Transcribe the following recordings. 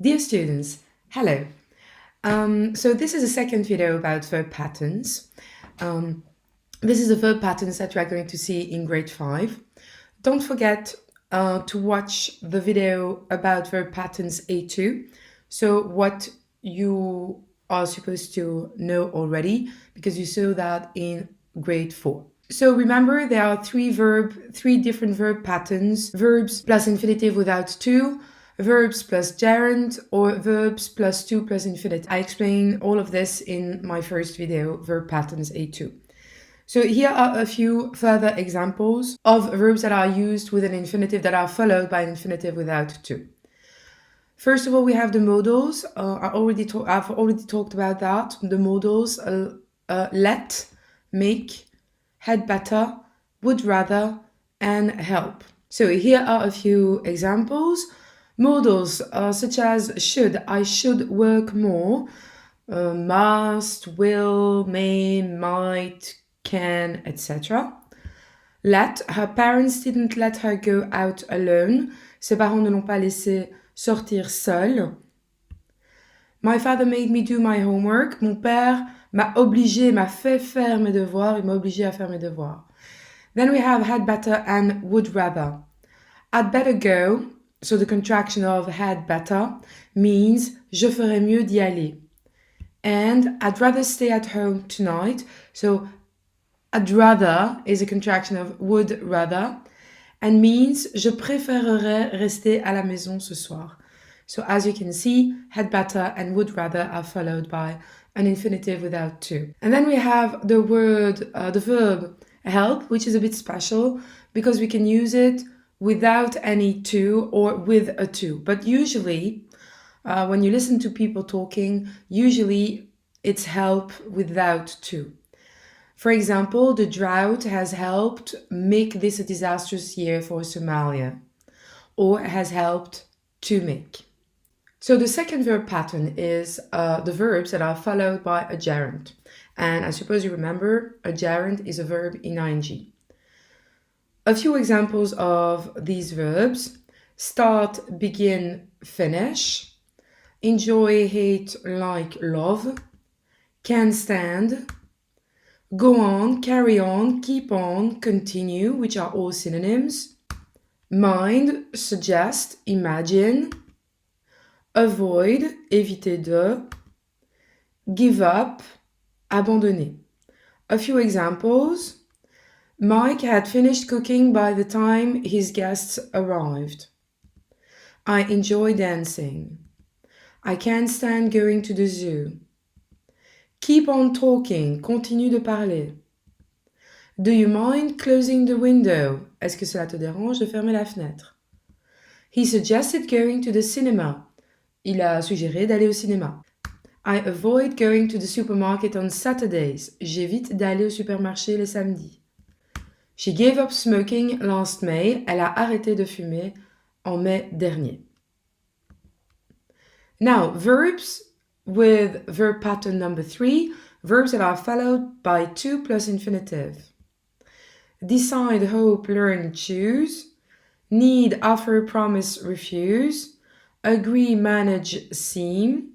Dear students, hello. So this is a second video about verb patterns. This is the verb patterns that you are going to see in grade 5. Don't forget to watch the video about verb patterns A2. So what you are supposed to know already, because you saw that in grade 4. So remember, there are three different verb patterns: verbs plus infinitive without to, verbs plus gerund, or verbs plus to plus infinitive. I explain all of this in my first video, verb patterns A2. So here are a few further examples of verbs that are used with an infinitive that are followed by an infinitive without to. First of all, we have the modals. I've already talked about that. The modals: let, make, had better, would rather, and help. So here are a few examples. Modals such as should, I should work more, must, will, may, might, can, etc. Let, her parents didn't let her go out alone. Ses parents ne l'ont pas laissée sortir seule. My father made me do my homework. Mon père m'a fait faire mes devoirs, il m'a obligé à faire mes devoirs. Then we have had better and would rather. I'd better go, so the contraction of had better means je ferais mieux d'y aller. And I'd rather stay at home tonight, so I'd rather is a contraction of would rather and means je préférerais rester à la maison ce soir. So as you can see, had better and would rather are followed by an infinitive without to. And then we have the verb help, which is a bit special because we can use it without any to or with a to. But usually, when you listen to people talking, usually it's help without to. For example, the drought has helped make this a disastrous year for Somalia, or has helped to make. So the second verb pattern is the verbs that are followed by a gerund. And I suppose you remember, a gerund is a verb in ing. A few examples of these verbs: start, begin, finish, enjoy, hate, like, love, can stand, go on, carry on, keep on, continue, which are all synonyms, mind, suggest, imagine, avoid, éviter de, give up, abandonner. A few examples: Mike had finished cooking by the time his guests arrived. I enjoy dancing. I can't stand going to the zoo. Keep on talking, continue de parler. Do you mind closing the window? Est-ce que cela te dérange de fermer la fenêtre? He suggested going to the cinema. Il a suggéré d'aller au cinéma. I avoid going to the supermarket on Saturdays. J'évite d'aller au supermarché les samedis. She gave up smoking last May. Elle a arrêté de fumer en mai dernier. Now, verbs with verb pattern number 3, verbs that are followed by to plus infinitive. Decide, hope, learn, choose. Need, offer, promise, refuse. Agree, manage, seem.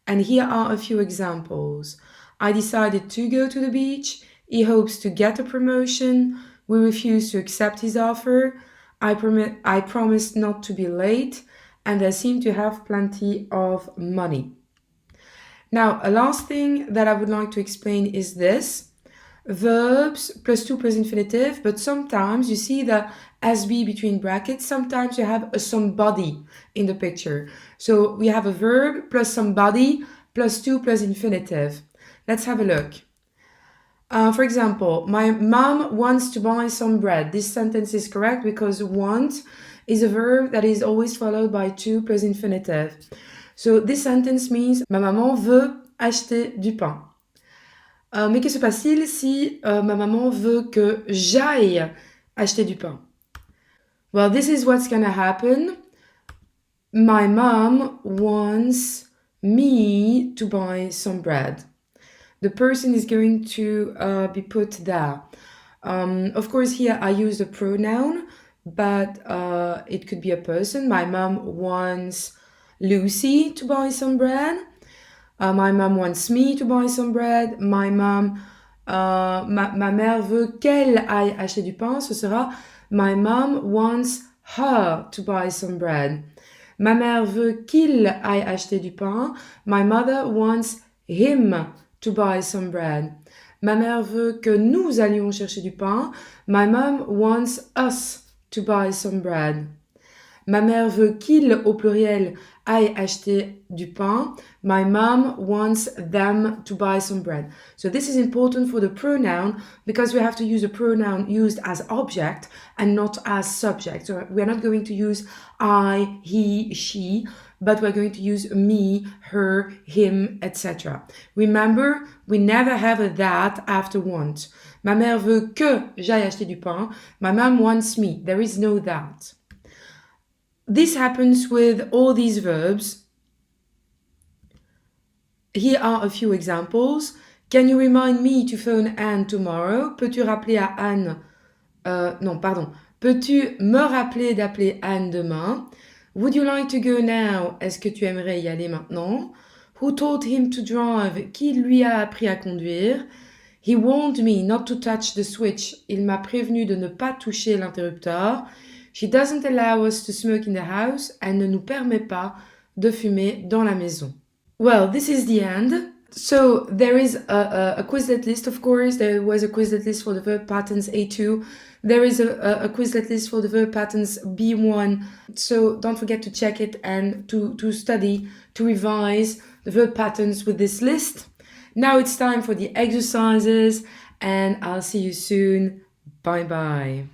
And here are a few examples. I decided to go to the beach. He hopes to get a promotion. We refused to accept his offer. I promised not to be late. And they seem to have plenty of money. Now, a last thing that I would like to explain is this. Verbs plus to plus infinitive, but sometimes you see the SB between brackets. Sometimes you have a somebody in the picture. So we have a verb plus somebody plus to plus infinitive. Let's have a look. For example, my mom wants to buy some bread. This sentence is correct because want is a verb that is always followed by to plus infinitive. So this sentence means ma maman veut acheter du pain. Mais que se passe-t-il si ma maman veut que j'aille acheter du pain? Well, this is what's gonna happen. My mom wants me to buy some bread. The person is going to be put there. Of course, here I use the pronoun, but it could be a person. My mom wants Lucy to buy some bread. My mom wants me to buy some bread. My mom, ma mère veut qu'elle aille acheter du pain. Ce sera my mom wants her to buy some bread. Ma mère veut qu'il aille acheter du pain. My mother wants him to buy some bread. Ma mère veut que nous allions chercher du pain. My mom wants us to buy some bread. Ma mère veut qu'il, au pluriel, aille acheter du pain. My mom wants them to buy some bread. So this is important for the pronoun because we have to use a pronoun used as object and not as subject. So we're not going to use I, he, she, but we're going to use me, her, him, etc. Remember, we never have a that after want. Ma mère veut que j'aille acheter du pain. My mom wants me. There is no that. This happens with all these verbs. Here are a few examples. Can you remind me to phone Anne tomorrow? Peux-tu rappeler à Anne... Peux-tu me rappeler d'appeler Anne demain? Would you like to go now? Est-ce que tu aimerais y aller maintenant? Who taught him to drive? Qui lui a appris à conduire? He warned me not to touch the switch. Il m'a prévenu de ne pas toucher l'interrupteur. She doesn't allow us to smoke in the house. Elle ne nous permet pas de fumer dans la maison. Well, this is the end. So there is a Quizlet list, of course. There was a Quizlet list for the verb patterns A2. There is a Quizlet list for the verb patterns B1. So don't forget to check it and to study, to revise the verb patterns with this list. Now it's time for the exercises and I'll see you soon. Bye bye.